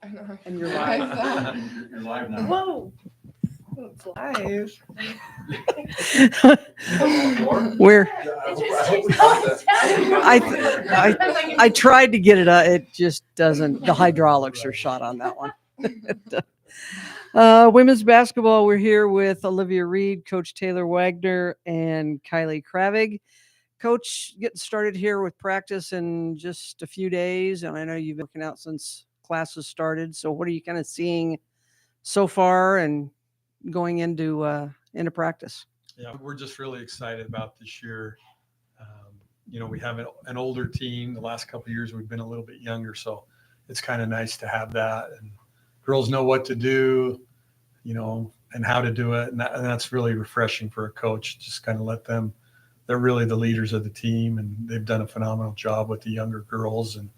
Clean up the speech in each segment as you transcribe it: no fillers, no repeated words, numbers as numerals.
I know. And you're I live. thought. You're live now. Whoa. It's live. We're I I tried to get it. It just doesn't. The hydraulics are shot on that one. Women's basketball. We're here with Olivia Reed, Coach Taylor Wagner, and Kylie Kravig. Coach, getting started here with practice in just a few days, and I know you've been working out since classes started. So, what are you kind of seeing so far, and going into practice? Yeah, we're just really excited about this year. We have an older team. The last couple of years we've been a little bit younger, so it's kind of nice to have that. And girls know what to do, and how to do it, and that's really refreshing for a coach. Just kind of let them. They're really the leaders of the team, and they've done a phenomenal job with the younger girls. And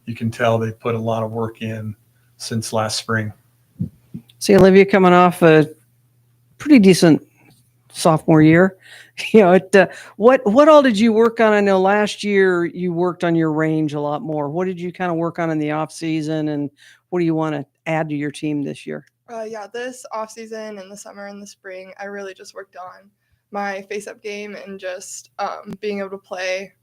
you can tell they put a lot of work in since last spring. See, Olivia coming off a pretty decent sophomore year. What all did you work on? I know last year you worked on your range a lot more. What did you kind of work on in the off season, and what do you want to add to your team this year? This off season and the summer and the spring, I really just worked on my face-up game and just being able to play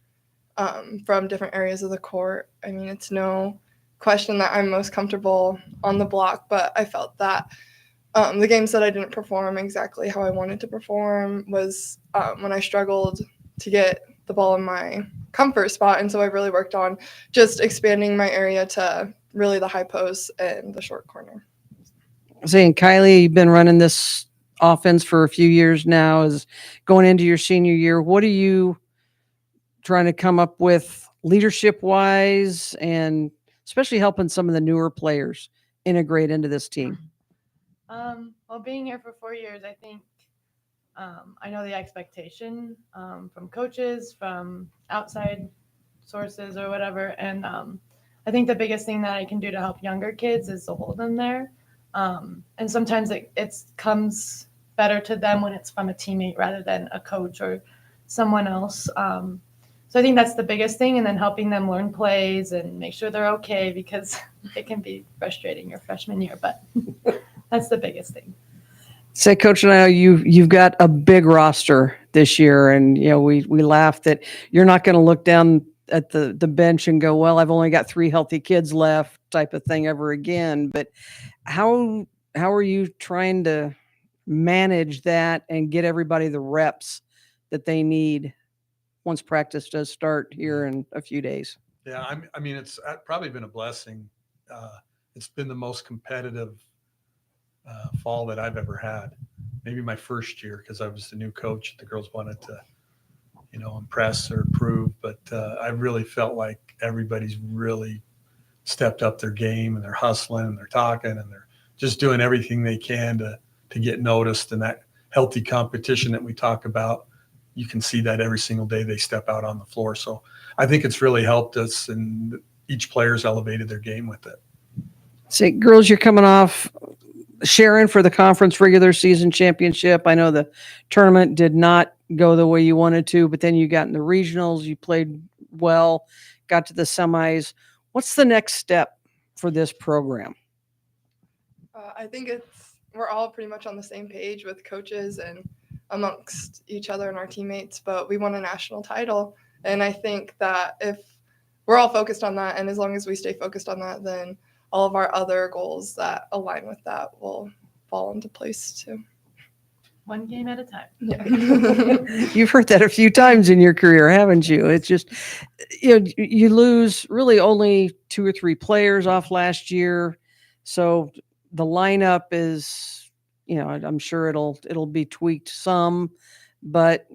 from different areas of the court. I mean, it's no question that I'm most comfortable on the block, but I felt that the games that I didn't perform exactly how I wanted to perform was when I struggled to get the ball in my comfort spot. And so I really worked on just expanding my area to really the high post and the short corner. Saying, Kylie, you've been running this offense for a few years now, is going into your senior year. What are you trying to come up with leadership wise, and especially helping some of the newer players integrate into this team? Well, being here for 4 years, I think I know the expectation from coaches, from outside sources or whatever. And I think the biggest thing that I can do to help younger kids is to hold them there. And sometimes it comes better to them when it's from a teammate rather than a coach or someone else. So I think that's the biggest thing. And then helping them learn plays and make sure they're okay, because it can be frustrating your freshman year, but that's the biggest thing. Say, Coach, and I know you've got a big roster this year, and we laughed that you're not going to look down at the bench and go, well, I've only got 3 healthy kids left, type of thing ever again. But how are you trying to manage that and get everybody the reps that they need once practice does start here in a few days? Yeah, I mean, it's probably been a blessing. It's been the most competitive fall that I've ever had. Maybe my first year, because I was the new coach. The girls wanted to, impress or prove. But I really felt like everybody's really stepped up their game, and they're hustling and they're talking and they're just doing everything they can to get noticed. And that healthy competition that we talk about, you can see that every single day they step out on the floor. So I think it's really helped us, and each player's elevated their game with it. Say, girls, you're coming off Sharon for the conference regular season championship. I know the tournament did not go the way you wanted to, but then you got in the regionals, you played well, got to the semis. What's the next step for this program? I think we're all pretty much on the same page with coaches and amongst each other and our teammates, but we won a national title. And I think that if we're all focused on that, and as long as we stay focused on that, then all of our other goals that align with that will fall into place too. One game at a time. Yeah. You've heard that a few times in your career, haven't you? It's just, you lose really only 2 or 3 players off last year. So the lineup is, I'm sure it'll be tweaked some, but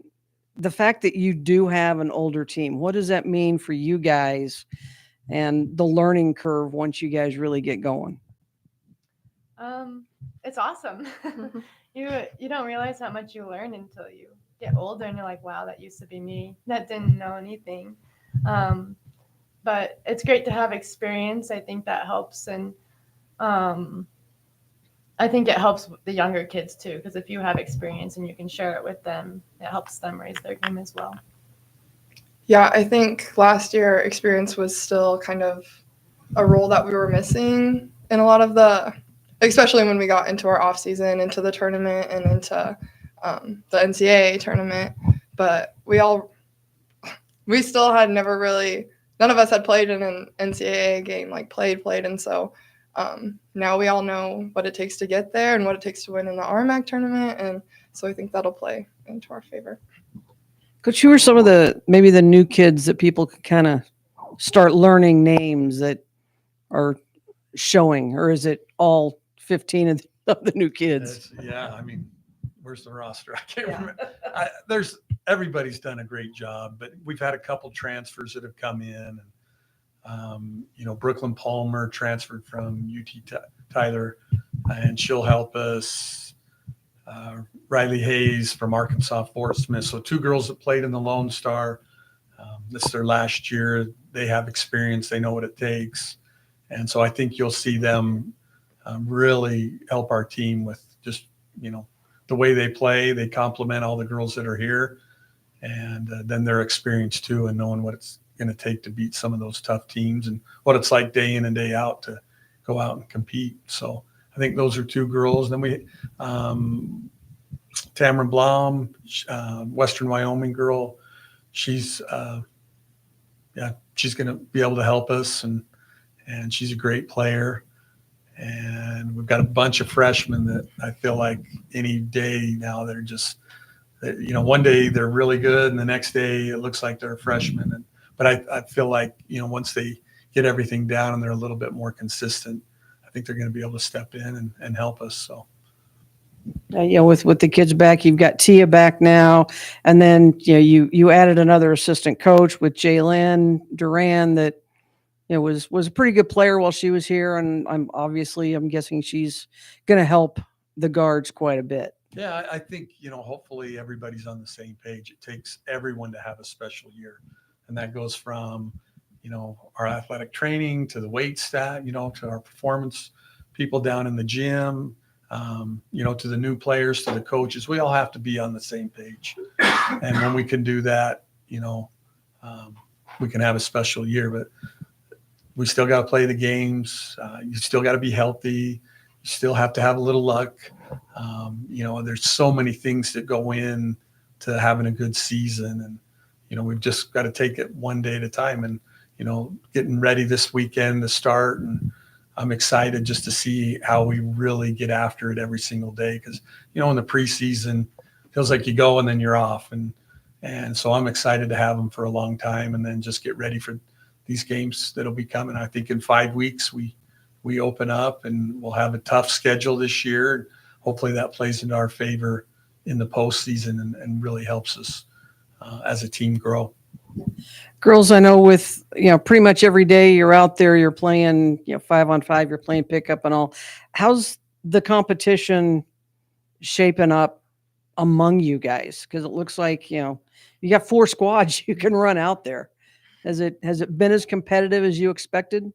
the fact that you do have an older team, what does that mean for you guys and the learning curve once you guys really get going? It's awesome. You don't realize how much you learn until you get older, and you're like, wow, that used to be me that didn't know anything. But it's great to have experience. I think that helps. And I think it helps the younger kids too, because if you have experience and you can share it with them, it helps them raise their game as well. Yeah, I think last year experience was still kind of a role that we were missing in a lot of especially when we got into our off season, into the tournament and into the NCAA tournament. But we still had never really, none of us had played in an NCAA game, like played. And so now we all know what it takes to get there and what it takes to win in the RMAC tournament. And so I think that'll play into our favor. Coach, who are some of maybe the new kids that people could kind of start learning names that are showing, or is it all 15 of the new kids? Yeah, I mean, where's the roster? I can't remember. Everybody's done a great job, but we've had a couple transfers that have come in. And, Brooklyn Palmer transferred from UT Tyler, and she'll help us. Riley Hayes from Arkansas Fort Smith. So 2 girls that played in the Lone Star. This is their last year. They have experience. They know what it takes. And so I think you'll see them really help our team with just, the way they play. They complement all the girls that are here. And then their experience too, and knowing what it's going to take to beat some of those tough teams and what it's like day in and day out to go out and compete. So I think those are 2 girls. Then we, Tamara Blom, Western Wyoming girl. She's going to be able to help us, and she's a great player. And we've got a bunch of freshmen that I feel like any day now they're just, one day they're really good, and the next day it looks like they're a freshman. But I feel like, once they get everything down and they're a little bit more consistent, I think they're going to be able to step in and help us. So. With the kids back, you've got Tia back now, and then you added another assistant coach with Jaylyn Duran that was a pretty good player while she was here, and I'm guessing she's going to help the guards quite a bit. Yeah, I think hopefully everybody's on the same page. It takes everyone to have a special year, and that goes from our athletic training to the weight stat, to our performance people down in the gym. To the new players, to the coaches, we all have to be on the same page. And when we can do that, we can have a special year, but we still got to play the games. You still got to be healthy. You still have to have a little luck. There's so many things that go in to having a good season. And, we've just got to take it one day at a time, and, getting ready this weekend to start. And I'm excited just to see how we really get after it every single day. Because, in the preseason, it feels like you go and then you're off. And so I'm excited to have them for a long time, and then just get ready for these games that'll be coming. I think in 5 weeks we open up, and we'll have a tough schedule this year. Hopefully that plays into our favor in the postseason and really helps us as a team grow. Girls, I know with, pretty much every day you're out there, you're playing, 5-on-5, you're playing pickup and all. How's the competition shaping up among you guys? Because it looks like, you got 4 squads you can run out there. Has it been as competitive as you expected?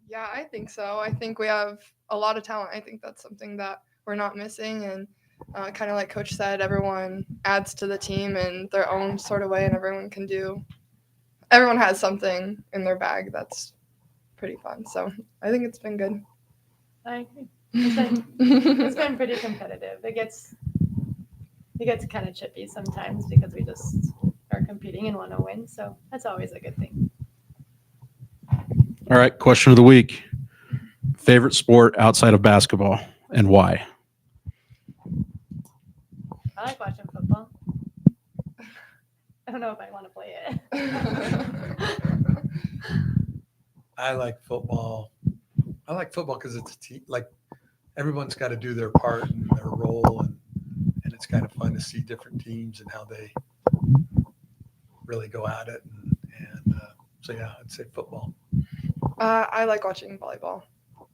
Yeah, I think so. I think we have a lot of talent. I think that's something that we're not missing. And kind of like Coach said, everyone adds to the team in their own sort of way, and everyone has something in their bag that's pretty fun. So I think it's been good. I agree. It's been pretty competitive. It gets kind of chippy sometimes because we just are competing and want to win. So that's always a good thing. All right, question of the week. Favorite sport outside of basketball, and why? I like watching football. I don't know if I want to play it. I like football. I like football because it's a team. Like, everyone's got to do their part and their role, and it's kind of fun to see different teams and how they really go at it. And so yeah, I'd say football. I like watching volleyball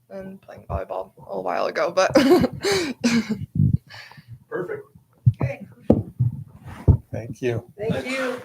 and playing volleyball a little while ago, but Perfect. okay. Thank you. Thank you.